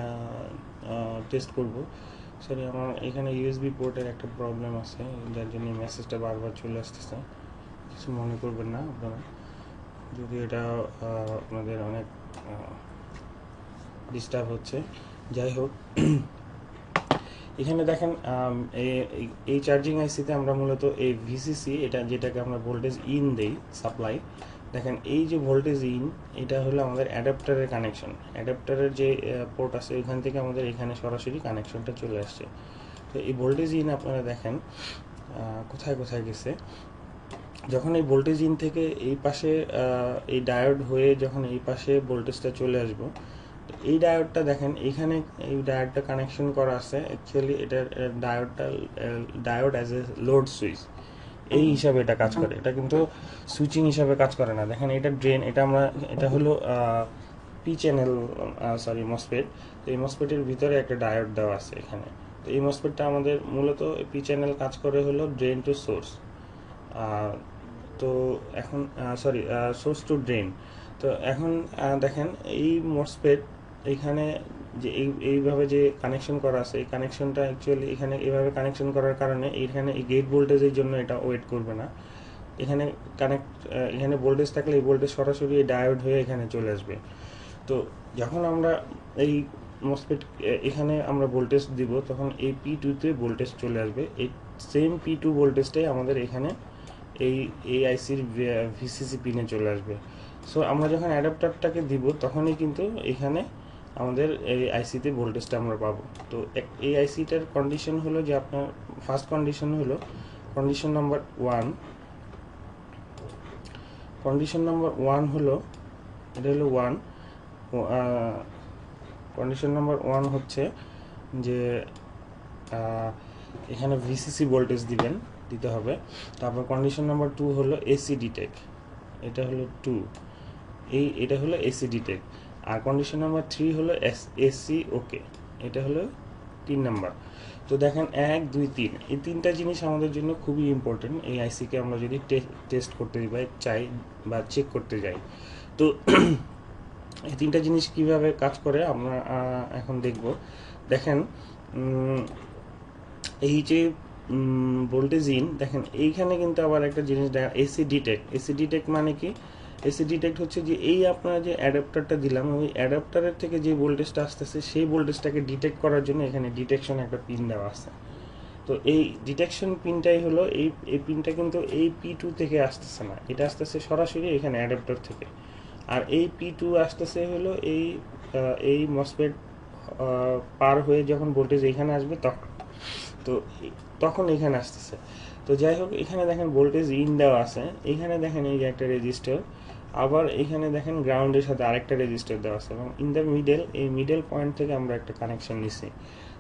টেস্ট করব। সরি, আমার এখানে USB পোর্টের একটা প্রবলেম আছে, যার জন্য মেসেজটা বারবার চলে আসতেছে, কিছু মনে করবেন না আপনারা, যদি এটা আপনাদের অনেক ডিস্টার্ব হচ্ছে। যাই হোক, এখানে দেখেন এই চার্জিং আইসিতে আমরা মূলত এই VCC, এটা যেটাকে আমরা ভোল্টেজ ইন দেই সাপ্লাই, দেখেন এই যে ভোল্টেজ ইন, এটা হলো আমাদের অ্যাডাপ্টারের কানেকশন। অ্যাডাপ্টারের যে পোর্ট আছে এখান থেকে আমাদের এখানে সরাসরি কানেকশনটা চলে আসছে। তো এই ভোল্টেজ ইন আপনারা দেখেন কোথায় কোথায় গেছে। যখন এই ভোল্টেজ ইন থেকে এই পাশে এই ডায়োড হয়ে যখন এই পাশে ভোল্টেজটা চলে আসবো, এই ডায়োডটা দেখেন এখানে এই ডায়োডটা কানেকশন করা আছে। অ্যাকচুয়ালি এটা diode as a load switch এই হিসাবে এটা কাজ করে, এটা কিন্তু সুইচিং হিসাবে কাজ করে না। দেখেন এটা ড্রেন, এটা হলো পি চ্যানেল মসফেট। তো এই মসফেটের ভিতরে একটা ডায়োড দেওয়া আছে এখানে। তো এই মসফেটটা আমাদের মূলত পি চ্যানেল কাজ করে হলো ড্রেন টু সোর্স। তো এখন সোর্স টু ড্রেন। তো এখন দেখেন এই মসফেট এখানে যে এইভাবে যে কানেকশন করা আছে, এই কানেকশনটা অ্যাকচুয়ালি এখানে এইভাবে কানেকশন করার কারণে এখানে এই গেট ভোল্টেজের জন্য এটা ওয়েট করবে না। এখানে এখানে ভোল্টেজ থাকলে এই ভোল্টেজ সরাসরি এই ডায়োড হয়ে এখানে চলে আসবে। তো যখন আমরা এই মসফেট এখানে আমরা ভোল্টেজ দিব, তখন এই P2 তে ভোল্টেজ চলে আসবে। এই সেম P2 ভোল্টেজটাই আমাদের এখানে এই আইসির ভিসিসি পিনে চলে আসবে। সো আমরা যখন অ্যাডাপ্টারটাকে দিব তখনই কিন্তু এখানে আমাদের এই আইসিতে ভোল্টেজটা আমরা পাবো। তো এই আইসিটার কন্ডিশন হলো যে আপনার ফার্স্ট কন্ডিশন হলো কন্ডিশন নাম্বার ওয়ান হলো এটা হলো ওয়ান। কন্ডিশন নাম্বার ওয়ান হচ্ছে যে এখানে ভিসিসি ভোল্টেজ দিতে হবে। তারপর কন্ডিশন নাম্বার টু হলো এসি ডিটেক, এটা হলো টু, এটা হলো এসি ডিটেক। আর কন্ডিশন নাম্বার থ্রি হলো এসি ওকে, এটা হলো 3 নাম্বার। তো দেখেন 1 2 3 এই তিনটা জিনিস আমাদের জন্য খুবই ইম্পর্টেন্ট এই আইসিকে আমরা যদি টেস্ট করতে চাই বা চেক করতে যাই। তো এই তিনটা জিনিস কিভাবে কাজ করে আমরা এখন দেখব। দেখেন এই যে ভোল্টেজ ইন, দেখেন এইখানে কিন্তু আবার একটা জিনিস দেখা, এসি ডিটেক্ট মানে কি? এসি ডিটেক্ট হচ্ছে যে এই আপনারা যে অ্যাডাপ্টারটা দিলাম ওই অ্যাডাপ্টারের থেকে যে ভোল্টেজটা আসতেছে সেই ভোল্টেজটাকে ডিটেক্ট করার জন্য এখানে ডিটেকশন একটা পিন দেওয়া আছে। তো এই ডিটেকশন পিনটাই হলো এই পিনটা কিন্তু এই P2 থেকে আসতেছে না, এটা আসতেছে সরাসরি এখানে অ্যাডাপ্টার থেকে। আর এই P2 আসতেছে হলো এই মসফেট পার হয়ে যখন ভোল্টেজ এখানে আসবে তখন এখানে আসতেছে। তো যাই হোক, এখানে দেখেন ভোল্টেজ ইন দেওয়া আছে, এখানে দেখেন এই যে একটা রেজিস্টার, আবার এখানে দেখেন গ্রাউন্ডের সাথে আরেকটা রেজিস্টার দেওয়া আছে, এবং ইন দ্য মিডল পয়েন্ট থেকে আমরা একটা কানেকশন নিছি।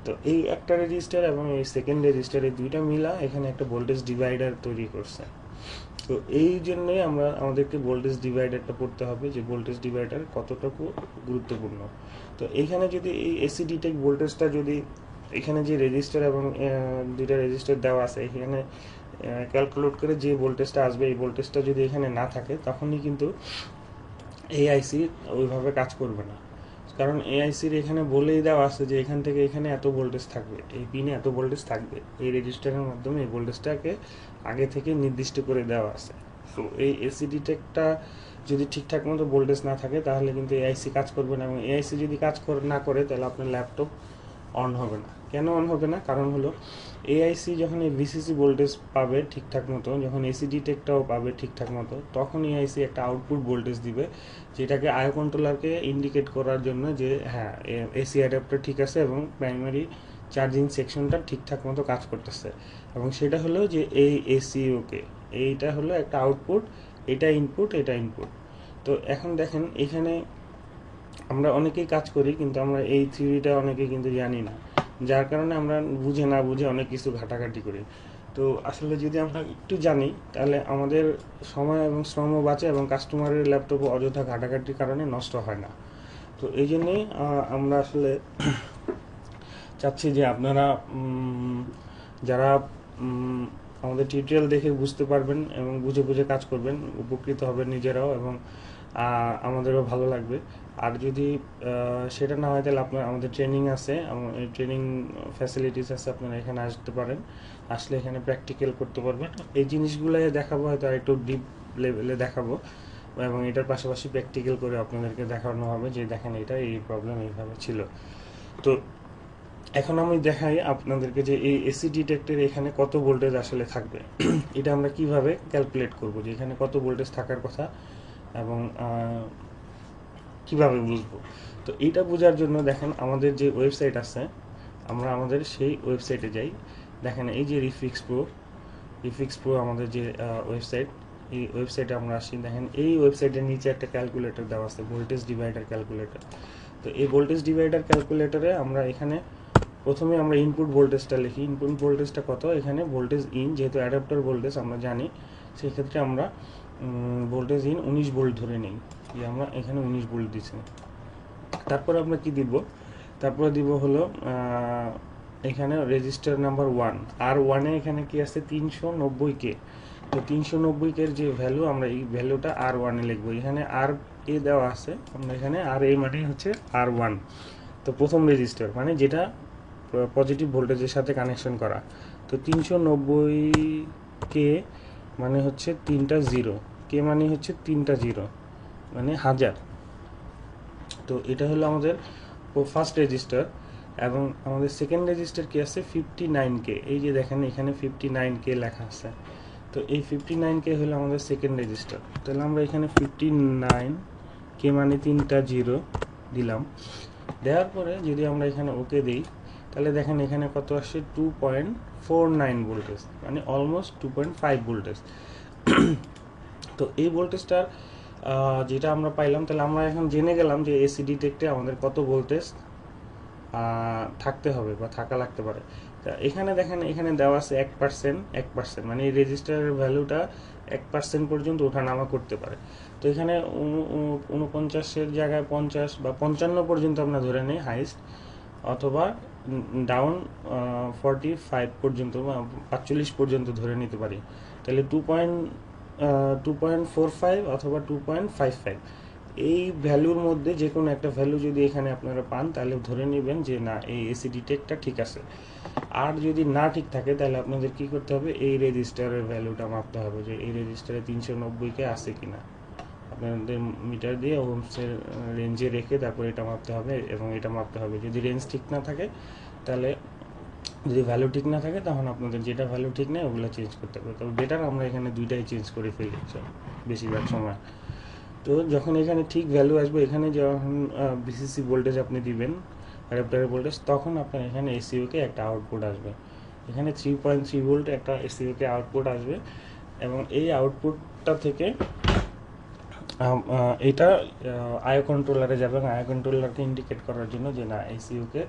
তো এই একটা রেজিস্টার এবং এই সেকেন্ড রেজিস্টার এই দুইটা মিলা এখানে একটা ভোল্টেজ ডিভাইডার তৈরি করছে। তো এই জন্যই আমাদেরকে ভোল্টেজ ডিভাইডারটা পড়তে হবে, যে ভোল্টেজ ডিভাইডার কতটুকু গুরুত্বপূর্ণ। তো এইখানে যদি এই এসি ডিটেক্ট ভোল্টেজটা যদি এখানে যে রেজিস্টার এবং দুইটা রেজিস্টার দেওয়া আছে এখানে ক্যালকুলেট করে যে ভোল্টেজটা আসবে এই ভোল্টেজটা যদি এখানে না থাকে তখনই কিন্তু এই আইসি ওইভাবে কাজ করবে না। কারণ এই আইসির এখানে বলেই দেওয়া আছে যে এখান থেকে এখানে এত ভোল্টেজ থাকবে, এই পিনে এত ভোল্টেজ থাকবে, এই রেজিস্টারের মাধ্যমে এই ভোল্টেজটাকে আগে থেকে নির্দিষ্ট করে দেওয়া আছে। তো এই এসি ডিটেক্টটা যদি ঠিকঠাক মতো ভোল্টেজ না থাকে তাহলে কিন্তু এই আইসি কাজ করবে না, এবং এই আইসি যদি কাজ না করে তাহলে আপনার ল্যাপটপ অন হবে না। কেন অন হবে না? কারণ হলো এআইসি যখন এই ভিসিসি ভোল্টেজ পাবে ঠিকঠাক মতো, যখন এসি ডিটেক্টটাও পাবে ঠিকঠাক মতো, তখন এআইসি একটা আউটপুট ভোল্টেজ দিবে, যেটাকে আইও কন্ট্রোলারকে ইন্ডিকেট করার জন্য যে হ্যাঁ এসি অ্যাডাপ্টার ঠিক আছে এবং প্রাইমারি চার্জিং সেকশনটা ঠিকঠাক মতো কাজ করতেছে। এবং সেটা হলো যে এই এসি ওকে, এইটা হলো একটা আউটপুট, এটা ইনপুট, এটা ইনপুট। তো এখন দেখেন এখানে আমরা অনেকেই কাজ করি কিন্তু আমরা এই থিওরিটা অনেকেই কিন্তু জানি না, যার কারণে আমরা বুঝে না বুঝে অনেক কিছু ঘাটাঘাটি করি। তো আসলে যদি আমরা একটু জানি তাহলে আমাদের সময় এবং শ্রমও বাঁচে এবং কাস্টমারের ল্যাপটপও অযথা ঘাটাঘাটির কারণে নষ্ট হয় না। তো এই জন্যেই আমরা আসলে চাচ্ছি যে আপনারা যারা আমাদের টিউটোরিয়াল দেখে বুঝতে পারবেন এবং বুঝে বুঝে কাজ করবেন, উপকৃত হবেন নিজেরাও এবং আমাদেরও ভালো লাগবে। আর যদি সেটা না হয় তাহলে আমাদের ট্রেনিং আছে, ট্রেনিং ফ্যাসিলিটিস আছে, আপনারা এখানে আসতে পারেন, আসলে এখানে প্র্যাকটিক্যাল করতে পারবেন। এই জিনিসগুলো দেখাবো, হয়তো একটু ডিপ লেভেলে দেখাবো, এবং এটার পাশাপাশি প্র্যাকটিক্যাল করে আপনাদেরকে দেখানো হবে যে দেখেন এটা এই প্রবলেম এইভাবে ছিল। তো এখন আমি দেখাই আপনাদেরকে যে এই এসি ডিটেক্টর এখানে কত ভোল্টেজ আসলে থাকবে এটা আমরা কিভাবে ক্যালকুলেট করব যে এখানে কত ভোল্টেজ থাকার কথা এবং কিভাবে বুঝবো। তো এটা বোঝার জন্য দেখেন আমাদের যে ওয়েবসাইট আছে, আমরা আমাদের সেই ওয়েবসাইটে যাই। দেখেন এই যে রিফিক্স প্রো আমাদের যে ওয়েবসাইট, এই ওয়েবসাইটে আমরা আসি। দেখেন এই ওয়েবসাইটের নিচে একটা ক্যালকুলেটর দেওয়া আছে, ভোল্টেজ ডিভাইডার ক্যালকুলেটর। তো এই ভোল্টেজ ডিভাইডার ক্যালকুলেটরে আমরা এখানে প্রথমে আমরা ইনপুট ভোল্টেজটা লিখি। ইনপুট ভোল্টেজটা কত? এখানে ভোল্টেজ ইন, যেহেতু অ্যাডাপ্টার ভোল্টেজ আমরা জানি, সেই ক্ষেত্রে আমরা ভোল্টেজ ইন 19 ভোল্ট ধরে নিই, যে আমরা এখানে 19 ভোল্ট দিচ্ছি। তারপর আমরা কি দিব? তারপরে দিব হলো এখানে রেজিস্টার নাম্বার 1, আর 1-এ এখানে কি আছে 390K। তো 390K এর যে ভ্যালু, আমরা এই ভ্যালুটা R1-এ লিখবো। এখানে আর এ দেওয়া আছে, আমরা এখানে আর এ মানে হচ্ছে R1। তো প্রথম রেজিস্টার মানে যেটা পজিটিভ ভোল্টেজের সাথে কানেকশন করা। তো 390K মানে হচ্ছে 3টা 0, কে মানে হচ্ছে 3টা 0 মানে 1000। তো এটা হলো আমাদের ফার্স্ট রেজিস্টার। এবং আমাদের সেকেন্ড রেজিস্টার কি আছে 59K, এই যে দেখেন এখানে 59K লেখা আছে। তো এই 59K হলো আমাদের সেকেন্ড রেজিস্টার। তাহলে আমরা এখানে 59K মানে 3টা জিরো দিলাম। দেওয়ার পরে যদি আমরা এখানে ওকে দিই, তাহলে দেখেন এখানে কত আসছে, 2.49 ভোল্টেজ, মানে অলমোস্ট 2.5 ভোল্টেজ। তো এই ভোল্টেজটার যেটা আমরা পাইলাম, তাহলে আমরা এখন জেনে গেলাম যে এসি ডিটেক্টে আমাদের কত ভোল্টেজ থাকতে হবে বা থাকা লাগতে পারে। তা এখানে দেখেন, এখানে দেওয়া আছে 1%, মানে এই রেজিস্টারের ভ্যালুটা 1% পর্যন্ত ওঠানামা করতে পারে। তো এখানে 49-এর জায়গায় 50 বা 55 পর্যন্ত আমরা ধরে নিই হাইস্ট, অথবা ডাউন 45 পর্যন্ত বা 45 পর্যন্ত ধরে নিতে পারি। তাহলে 2.45 অথবা 2.55 এই ভ্যালুর মধ্যে যে কোনো একটা ভ্যালু যদি এখানে আপনারা পান, তাহলে ধরে নেবেন যে না, এই এসি ডিটেক্টটা ঠিক আছে। আর যদি না ঠিক থাকে, তাহলে আপনাদের কি করতে হবে, এই রেজিস্টারের ভ্যালুটা মাপতে হবে যে এই রেজিস্টারে 390K আছে কিনা। আপনাদের মিটার দিয়ে ওহমসের রেঞ্জে রেখে তারপর এটা মাপতে হবে, এবং এটা মাপতে হবে। যদি রেঞ্জ ঠিক না থাকে, তাহলে যদি ভ্যালু ঠিক না থাকে, তখন আপনাদের যেটা ভ্যালু ঠিক নেই ওগুলো চেঞ্জ করতে হবে। তবে বেটার আমরা এখানে দুইটাই চেঞ্জ করে ফেলি বেশিরভাগ সময়। তো যখন এখানে ঠিক ভ্যালু আসবে, এখানে যখন বিসিসি ভোল্টেজ আপনি দিবেন, অ্যাডাপ্টারের ভোল্টেজ, তখন আপনার এখানে এসিওকে একটা আউটপুট আসবে। এখানে 3.3 ভোল্ট একটা এসিওকে আউটপুট আসবে, এবং এই আউটপুটটা থেকে এটা আইও কন্ট্রোলারে যাবে, এবং আইও কন্ট্রোলারকে ইন্ডিকেট করার জন্য যে না, এসিওকে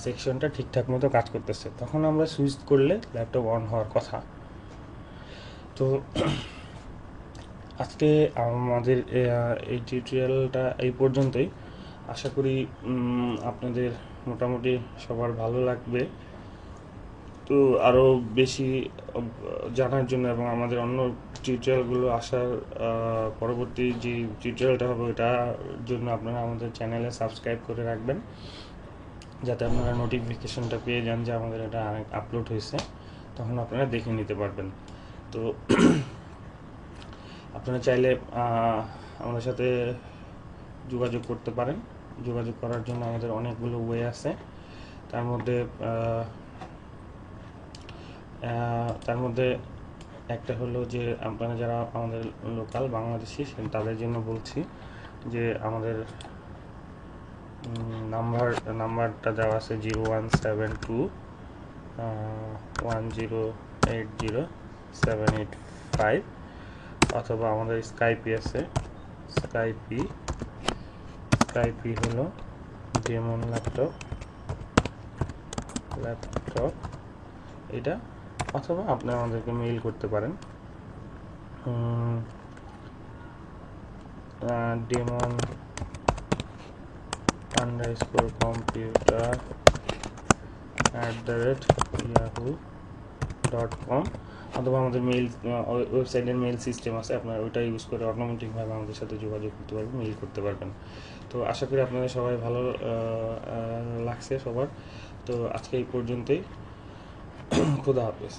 সেকশনটা ঠিকঠাক মতো কাজ করতেছে। তখন আমরা সুইচ করলে ল্যাপটপ অন হওয়ার কথা। তো আজকে আমাদের এই টিউটোরিয়ালটা এই পর্যন্তই। আশা করি আপনাদের মোটামুটি সবার ভালো লাগবে। তো আরও বেশি জানার জন্য এবং আমাদের অন্য টিউটোরিয়ালগুলো আসার পরবর্তী যে টিউটোরিয়ালটা হবে, ওটার জন্য আপনারা আমাদের চ্যানেলে সাবস্ক্রাইব করে রাখবেন, যাতে আপনারা নোটিফিকেশনটা পেয়ে যান যে আমাদের এটা আপলোড হয়েছে, তখন আপনারা দেখে নিতে পারবেন। তো আপনারা চাইলে আমাদের সাথে যোগাযোগ করতে পারেন। যোগাযোগ করার জন্য আমাদের অনেকগুলো ওয়ে আছে। তার মধ্যে একটা হলো যে আপনারা যারা আমাদের লোকাল বাংলাদেশি, তাদের জন্য বলছি যে আমাদের নাম্বারটা দেওয়া আছে 01721080785, অথবা আমাদের স্কাইপি আছে, স্কাইপি হলো ডেমন ল্যাপটপ এটা, অথবা আপনি আমাদেরকে মেইল করতে পারেন demon_computer@yahoo.com, অথবা আমাদের মেইল ওয়েবসাইটের মেইল সিস্টেম আছে, আপনারা ওইটা ইউজ করে অটোমেটিকভাবে আমাদের সাথে যোগাযোগ করতে পারবেন, মেইল করতে পারবেন। তো আশা করি আপনাদের সবাই ভালো লাগছে সবার। তো আজকে এই পর্যন্তই। খুদা হাফেজ।